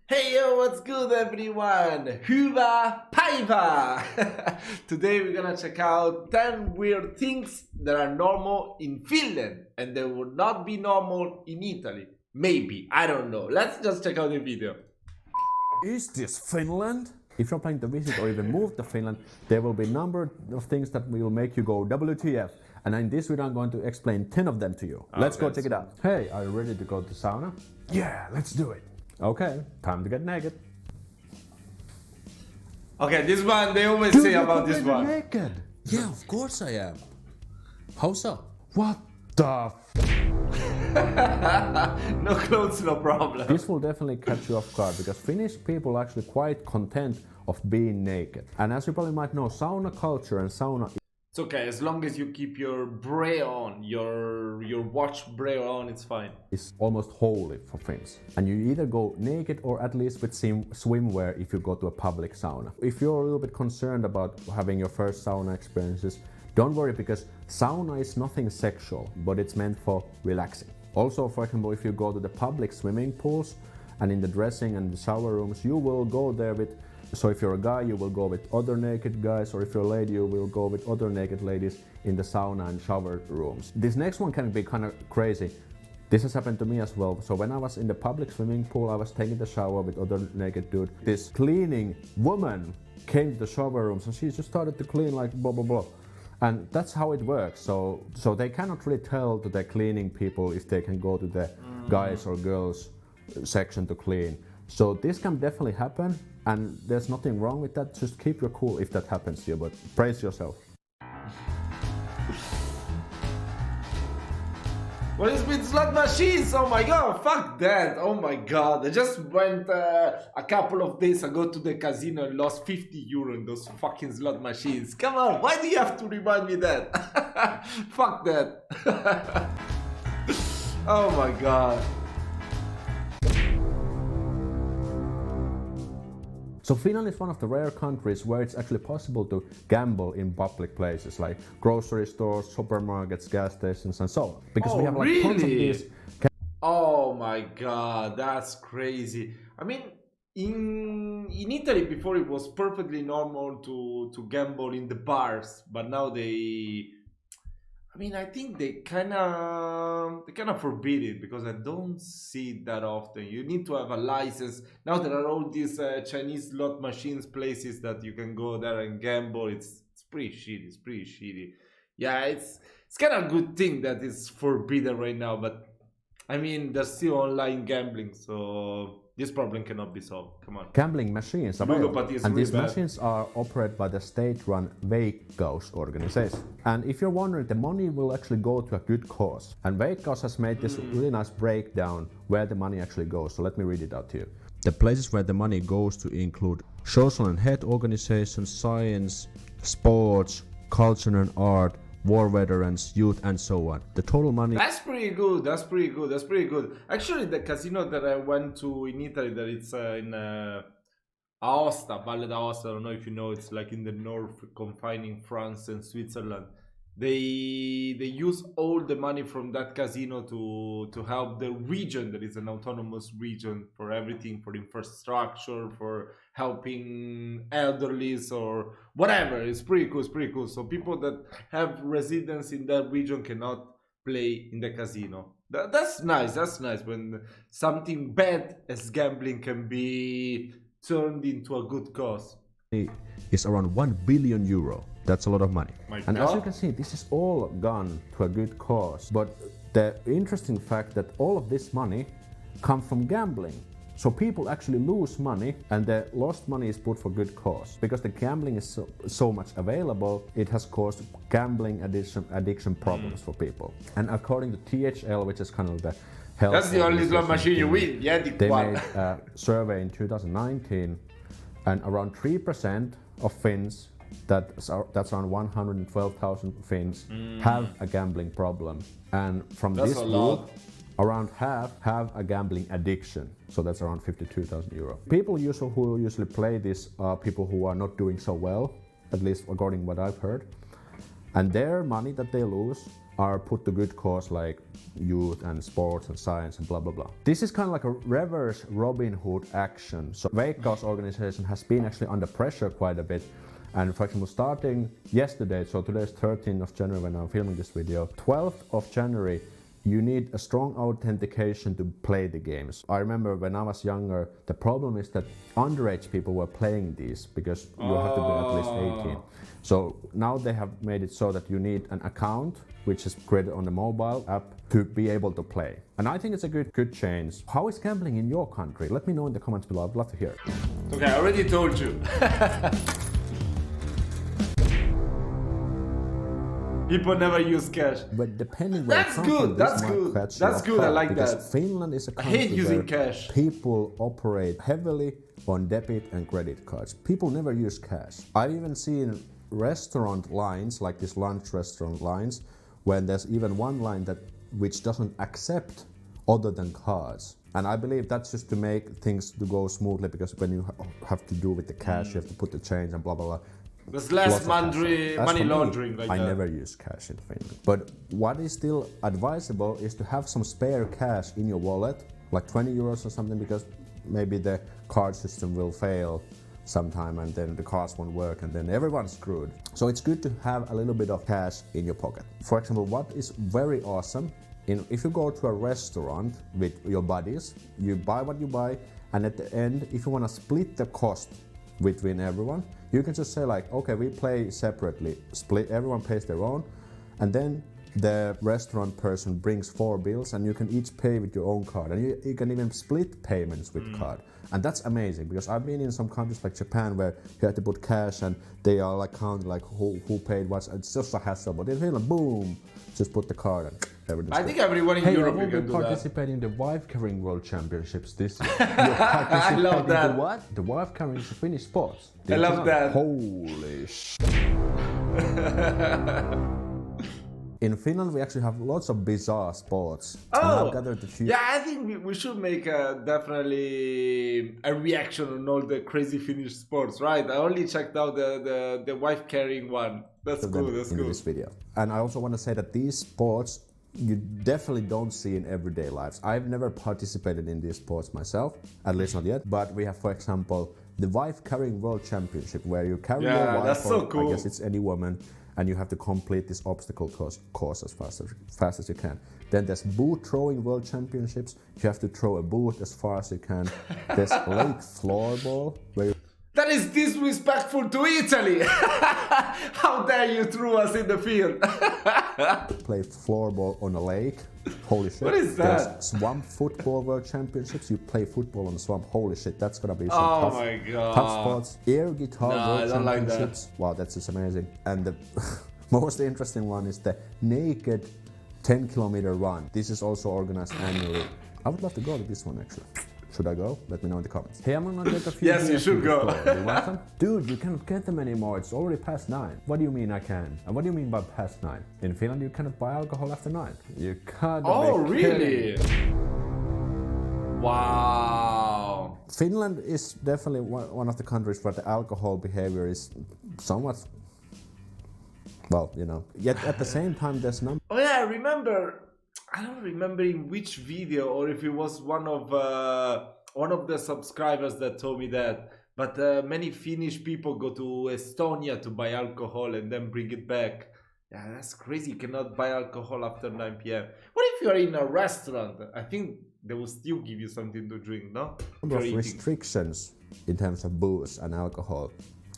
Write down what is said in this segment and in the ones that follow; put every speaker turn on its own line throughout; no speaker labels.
Hey yo, what's good everyone? Hyvää päivää! Today we're gonna check out 10 weird things that are normal in Finland and they would not be normal in Italy. Maybe, I don't know. Let's just check out the video.
Is this Finland? If you're planning to visit or even move to Finland, there will be a number of things that will make you go WTF. And in this video, I'm going to explain 10 of them to you. Let's go check it out. Hey, are you ready to go to sauna? Yeah, let's do it. Okay, time to get naked.
Okay, this one, they always say about this one.
Naked?
Yeah, of course I am. How so?
What the
No clothes, no problem.
This will definitely catch you off guard because Finnish people are actually quite content of being naked. And as you probably might know, sauna culture and sauna
It's okay, as long as you keep your bra on, your watch bra on, it's fine.
is almost holy for Finns. And you either go naked or at least with swimwear if you go to a public sauna. If you're a little bit concerned about having your first sauna experiences, don't worry because sauna is nothing sexual, but it's meant for relaxing. Also, for example, if you go to the public swimming pools and in the dressing and the shower rooms, you will go there with. So if you're a guy, you will go with other naked guys, or if you're a lady, you will go with other naked ladies in the sauna and shower rooms. This next one can be kind of crazy. This has happened to me as well. So when I was in the public swimming pool, I was taking the shower with other naked dude. This cleaning woman came to the shower rooms and she just started to clean like blah blah blah. And that's how it works. So they cannot really tell to the cleaning people if they can go to the guys or girls section to clean. So this can definitely happen, and there's nothing wrong with that. Just keep your cool if that happens to you, but brace yourself.
What is with slot machines? Oh my god, fuck that. Oh my god. I just went a couple of days ago to the casino and lost 50 euro in those fucking slot machines. Come on, why do you have to remind me that? Fuck that. Oh my god.
So Finland is one of the rare countries where it's actually possible to gamble in public places like grocery stores, supermarkets, gas stations, and so on. Because we have like tons of these.
Oh my god, that's crazy. I mean, in Italy before it was perfectly normal to gamble in the bars, but now I think they kind of forbid it because I don't see it that often. You need to have a license. Now there are all these Chinese slot machines places that you can go there and gamble. It's pretty shitty. It's pretty shitty. Yeah, it's kind of a good thing that it's forbidden right now. But I mean, there's still online gambling, so this problem cannot be solved. Come on.
Gambling machines available.
Ludopathy is
And
really
these
bad.
machines are operated by the state-run Veikkaus organization. And if you're wondering, the money will actually go to a good cause. And Veikkaus has made this really nice breakdown where the money actually goes. So let me read it out to you.
The places where the money goes to include social and health organizations, science, sports, culture and art, war veterans, youth, and so on. The total money.
That's pretty good. That's pretty good. That's pretty good. Actually, the casino that I went to in Italy, that it's in Aosta, Valle d'Aosta. I don't know if you know. It's like in the north, confining France and Switzerland. They use all the money from that casino to help the region that is an autonomous region for everything, for infrastructure, for helping elderlies or whatever. It's pretty cool. It's pretty cool. So people that have residence in that region cannot play in the casino. That's nice. That's nice when something bad as gambling can be turned into a good cause.
Is around 1 billion euro. That's a lot of money.
My
And as you
God.
can see, this is all gone to a good cause. But the interesting fact that all of this money comes from gambling. So people actually lose money and the lost money is put for good cause. Because the gambling is so much available, it has caused gambling addiction problems for people. And according to THL, which is kind of the health
That's the only slot
organization,
machine you win. Yeah, the
they
one.
made a survey in 2019 and around 3% of Finns, that's around 112,000 Finns, have a gambling problem. And from
That's
this
a
group,
lot.
around half have a gambling addiction. So that's around 52,000 euro. People who usually play this are people who are not doing so well, at least according to what I've heard. And their money that they lose are put to good cause like youth and sports and science and blah blah blah. This is kind of like a reverse Robin Hood action. So Veikkaus organization has been actually under pressure quite a bit. And for example, starting yesterday, so today's 13th of January when I'm filming this video, 12th of January, you need a strong authentication to play the games. I remember when I was younger, the problem is that underage people were playing these because you have to be at least 18. So now they have made it so that you need an account which is created on the mobile app to be able to play. And I think it's a good change. How is gambling in your country? Let me know in the comments below. I'd love to hear it.
Okay, I already told you. People never use cash.
But depending where
That's good. That's good. That's good. I like that.
Finland is a
I
country
hate using
where
cash.
people operate heavily on debit and credit cards. People never use cash. I've even seen restaurant lines, like these lunch restaurant lines, when there's even one line which doesn't accept other than cards. And I believe that's just to make things to go smoothly, because when you have to do with the cash, you have to put the change and blah blah blah.
There's less money laundering.
I never use cash in Finland. But what is still advisable is to have some spare cash in your wallet, like 20 euros or something, because maybe the card system will fail sometime and then the cards won't work and then everyone's screwed. So it's good to have a little bit of cash in your pocket. For example, what is very awesome, if you go to a restaurant with your buddies, you buy what you buy, and at the end, if you want to split the cost between everyone, you can just say like, okay, we play separately, split, everyone pays their own, and then the restaurant person brings 4 bills and you can each pay with your own card, and you can even split payments with card. And that's amazing, because I've been in some countries like Japan where you have to put cash and they are like counting like who paid what. It's just a hassle. But in Finland, boom, just put the card and everything's
I think everyone in Europe can do that.
Participating in the wife carrying world championships this year. I
love that.
The what? The wife carrying is a Finnish sports.
I love that.
Holy sh. In Finland, we actually have lots of bizarre sports.
Oh,
I've gathered a few.
yeah, I think we should make definitely a reaction on all the crazy Finnish sports, right? I only checked out the wife carrying one. That's cool. That's
in
cool.
this video. And I also want to say that these sports you definitely don't see in everyday lives. I've never participated in these sports myself, at least not yet. But we have, for example, the wife carrying world championship, where you carry your wife,
that's so cool.
I guess it's any woman, and you have to complete this obstacle course as fast as you can. Then there's boot throwing world championships. You have to throw a boot as far as you can. There's lake floorball, where you
That is disrespectful to Italy! How dare you throw us in the field?
play floorball on a lake. Holy shit.
What is that?
There's swamp football world championships. You play football on the swamp. Holy shit, that's gonna be some
Oh
tough,
my God.
tough spots. Air guitar world
I don't like that.
championships. Wow, that's just amazing. And the most interesting one is the naked 10-kilometer run. This is also organized annually. I would love to go to this one actually. Should I go? Let me know in the comments. Hey, I'm gonna get a few.
Yes, you should go.
You want some? Dude, you cannot get them anymore. It's already past 9. What do you mean I can? And what do you mean by past 9? In Finland, you cannot buy alcohol after 9. You can't.
Oh, really? Wow.
Finland is definitely one of the countries where the alcohol behavior is somewhat, well, you know. Yet at the same time, there's no.
Oh yeah, I don't remember in which video, or if it was one of the subscribers that told me that. But many Finnish people go to Estonia to buy alcohol and then bring it back. Yeah, that's crazy. You cannot buy alcohol after 9 p.m. What if you're in a restaurant? I think they will still give you something to drink, no?
Number of restrictions in terms of booze and alcohol.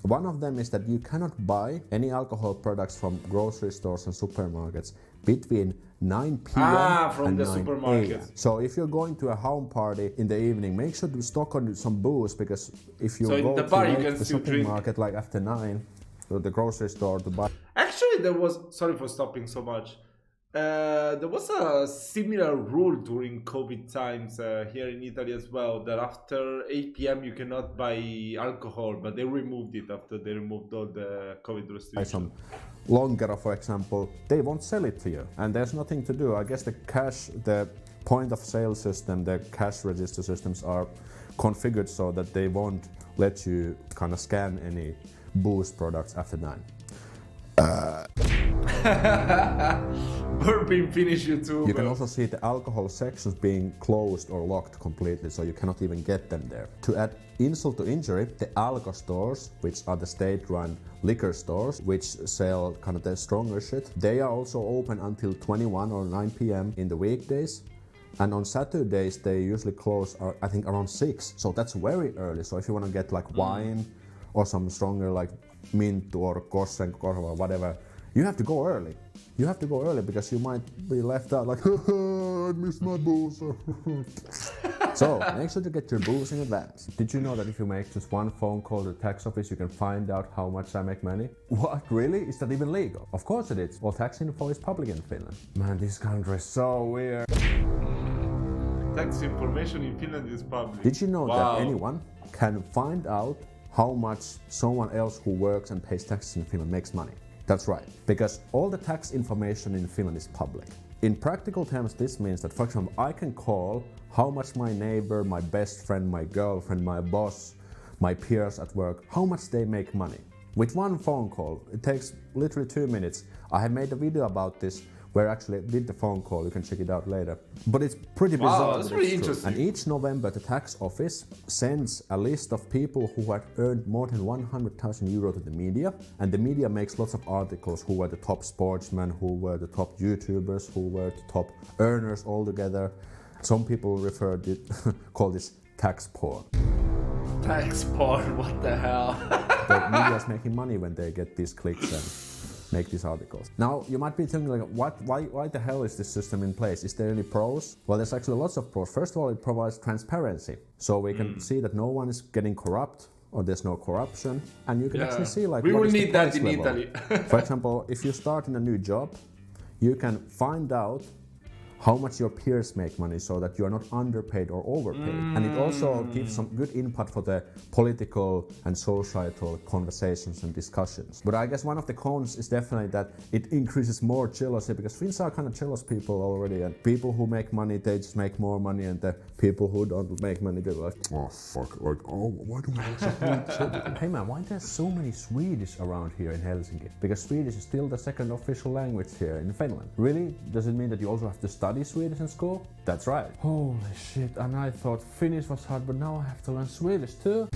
One of them is that you cannot buy any alcohol products from grocery stores and supermarkets between 9 p.m.
from
and
the
9
supermarket.
a.m. So if you're going to a home party in the evening, make sure to stock on some booze, because if you
So in
go
the
to
bar, you
like
can
the
still drink.
supermarket like after 9, or the grocery store to buy.
Actually, there was, sorry for stopping so much. There was a similar rule during COVID times here in Italy as well, that after 8 p.m. you cannot buy alcohol, but they removed it after they removed all the COVID restrictions.
Some Langua, for example, they won't sell it to you, and there's nothing to do. I guess the point of sale system, the cash register systems are configured so that they won't let you kind of scan any booze products after 9.
Burping Finnish YouTuber.
You can also see the alcohol sections being closed or locked completely, so you cannot even get them there. To add insult to injury, the Alko stores, which are the state-run liquor stores, which sell kind of the stronger shit, they are also open until 21 or 9 p.m. in the weekdays. And on Saturdays, they usually close, I think, around 6. So that's very early. So if you want to get like wine or some stronger like mint or Koskenkorva or whatever, you have to go early. You have to go early because you might be left out like, I missed my booze. So make sure to get your booze in advance. Did you know that if you make just one phone call to the tax office, you can find out how much I make money? What, really? Is that even legal? Of course it is. Well, tax info is public in Finland. Man, this country is so weird.
Tax information in Finland is public.
Did you know that anyone can find out how much someone else who works and pays taxes in Finland makes money? That's right, because all the tax information in Finland is public. In practical terms, this means that, for example, I can call how much my neighbor, my best friend, my girlfriend, my boss, my peers at work, how much they make money. With one phone call, it takes literally 2 minutes. I have made a video about this where I actually did the phone call, you can check it out later. But it's pretty bizarre.
Wow, that's pretty interesting.
And each November the tax office sends a list of people who had earned more than 100,000 euro to the media, and the media makes lots of articles who were the top sportsmen, who were the top YouTubers, who were the top earners altogether. Some people call this tax porn.
Tax porn, what the hell?
The media is making money when they get these clicks and make these articles. Now, you might be thinking like, why the hell is this system in place? Is there any pros? Well, there's actually lots of pros. First of all, it provides transparency. So we can see that no one is getting corrupt or there's no corruption. And you can actually see like,
we
what
will
is the
need that
price
in
level.
Italy.
For example, if you start in a new job, you can find out how much your peers make money so that you are not underpaid or overpaid. And it also gives some good input for the political and societal conversations and discussions. But I guess one of the cons is definitely that it increases more jealousy, because Finns are kind of jealous people already, and people who make money, they just make more money, and the people who don't make money, they're like, oh fuck, like, oh, why do we have so Hey man, why there's so many Swedish around here in Helsinki? Because Swedish is still the second official language here in Finland. Really? Does it mean that you also have to study Swedish in school? That's right. Holy shit, and I thought Finnish was hard, but now I have to learn Swedish too?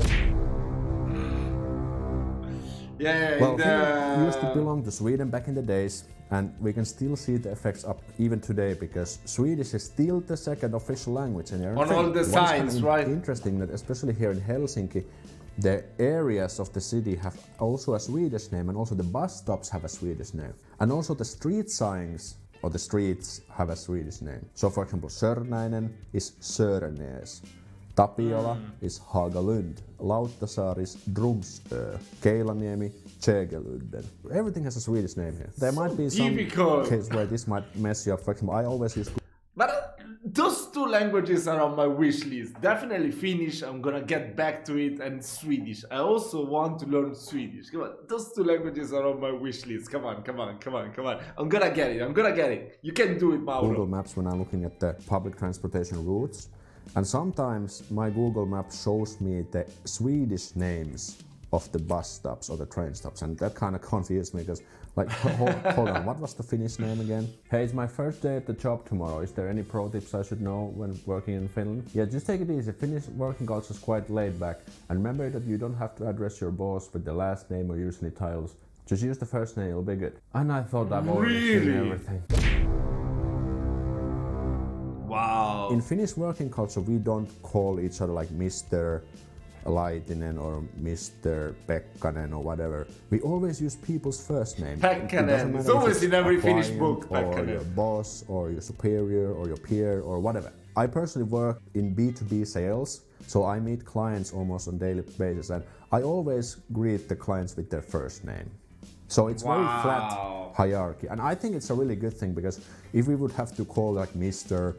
Yeah,
well, Finland used to belong to Sweden back in the days, and we can still see the effects up even today, because Swedish is still the second official language in here.
On all the signs, right?
Interesting that especially here in Helsinki, the areas of the city have also a Swedish name, and also the bus stops have a Swedish name. And also the street signs or the streets have a Swedish name. So for example, Sörnäinen is Sörenäs. Tapiola is Hagalund. Lauttasaari is Drumsö. Keilaniemi, Tjegeludden. Everything has a Swedish name here. There might be some case where this might mess you up. For example, I always use...
But those two languages are on my wish list. Definitely Finnish, I'm gonna get back to it, and Swedish. I also want to learn Swedish. Come on, those two languages are on my wish list. Come on. I'm gonna get it. You can do it, Mauro.
Google Maps when I'm looking at the public transportation routes. And sometimes my Google Map shows me the Swedish names of the bus stops or the train stops, and that kind of confused me because, like, hold on, what was the Finnish name again? Hey, it's my first day at the job tomorrow. Is there any pro tips I should know when working in Finland? Yeah, just take it easy. Finnish working culture is quite laid back, and remember that you don't have to address your boss with the last name or use any titles. Just use the first name, it'll be good. And I thought I've already seen everything.
Wow.
In Finnish working culture, we don't call each other like Mr. Laitinen or Mr. Pekkanen or whatever. We always use people's first name.
Pekkanen. It's always in every Finnish book.
Or
Pekkanen.
your boss or your superior or your peer or whatever. I personally work in B2B sales, so I meet clients almost on a daily basis, and I always greet the clients with their first name. So it's very flat hierarchy, and I think it's a really good thing, because if we would have to call like Mr.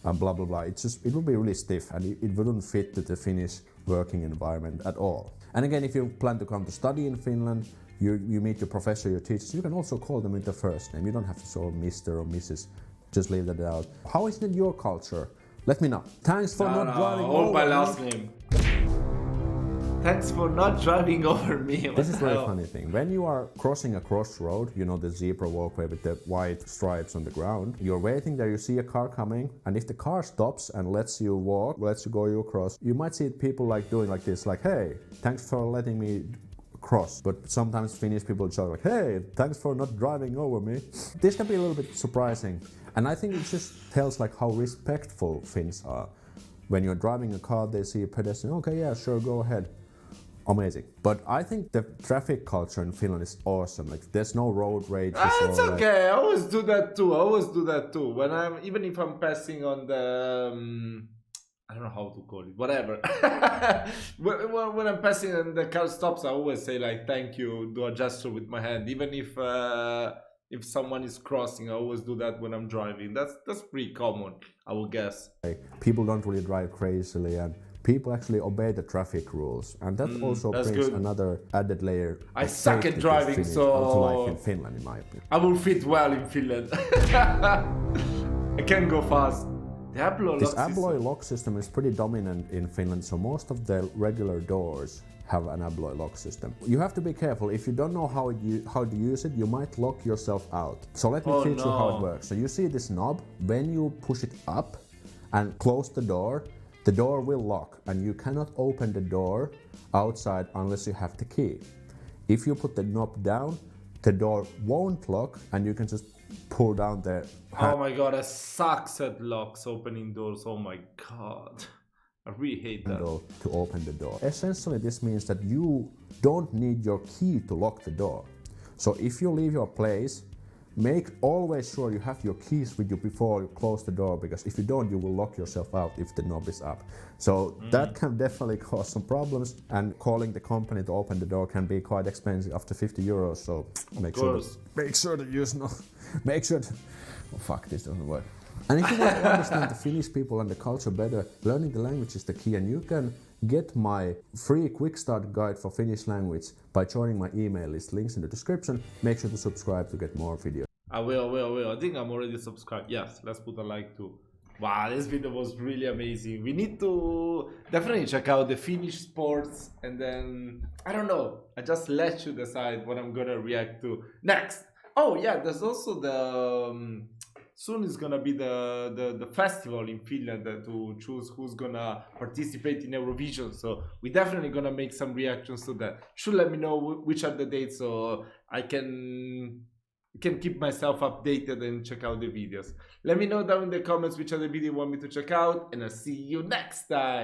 Blah blah blah, it would be really stiff, and it wouldn't fit to the Finnish working environment at all. And again, if you plan to come to study in Finland, you meet your professor, your teachers, you can also call them with the first name. You don't have to say Mr. or Mrs. Just leave that out. How is it in your culture? Let me know. Thanks for not driving
all
over
my
me.
last name. thanks for not driving over me.
This is very funny thing. When you are crossing a crossroad, you know, the zebra walkway with the white stripes on the ground, you're waiting there, you see a car coming, and if the car stops and lets you walk, lets you go across, you might see people like doing like this, like, hey, thanks for letting me cross. But sometimes Finnish people joke like, hey, thanks for not driving over me. This can be a little bit surprising. And I think it just tells like how respectful Finns are. When you're driving a car, they see a pedestrian, okay, yeah, sure, go ahead. Amazing. But I think the traffic culture in Finland is awesome. Like, there's no road rage.
It's okay. I always do that too. When even if I'm passing on the, I don't know how to call it, whatever. when I'm passing and the car stops, I always say like, thank you, do a gesture with my hand. Even if someone is crossing, I always do that when I'm driving. That's pretty common, I would guess.
People don't really drive crazily, and people actually obey the traffic rules, and that also brings
good.
Another added layer.
I suck at driving, so
also like in Finland, in my opinion.
I will fit well in Finland. I can go fast.
This abloy lock system is pretty dominant in Finland, so most of the regular doors have an abloy lock system. You have to be careful. If you don't know how to use it, you might lock yourself out. So let me teach you how it works. So you see this knob. When you push it up and close the door will lock, and you cannot open the door outside unless you have the key. If you put the knob down, the door won't lock, and you can just pull down the
Oh my god, I suck at locks, opening doors. Oh my god. I really hate that.
To open the door. Essentially, this means that you don't need your key to lock the door. So if you leave your place, make always sure you have your keys with you before you close the door, because if you don't, you will lock yourself out if the knob is up. So that can definitely cause some problems, and calling the company to open the door can be quite expensive, after 50 euros. So make sure to use no. Make sure to. Oh fuck, this doesn't work. And if you want to understand the Finnish people and the culture better, learning the language is the key, and you can get my free quick start guide for Finnish language by joining my email list. Links in the description. Make sure to subscribe to get more videos.
I will. I think I'm already subscribed. Yes, let's put a like too. Wow, this video was really amazing. We need to definitely check out the Finnish sports, and then, I don't know, I just let you decide what I'm gonna react to next. Oh yeah, there's also the... soon is gonna be the festival in Finland to choose who's gonna participate in Eurovision. So we're definitely gonna make some reactions to that. Should let me know which are the dates, so I can keep myself updated and check out the videos. Let me know down in the comments which other video you want me to check out, and I'll see you next time.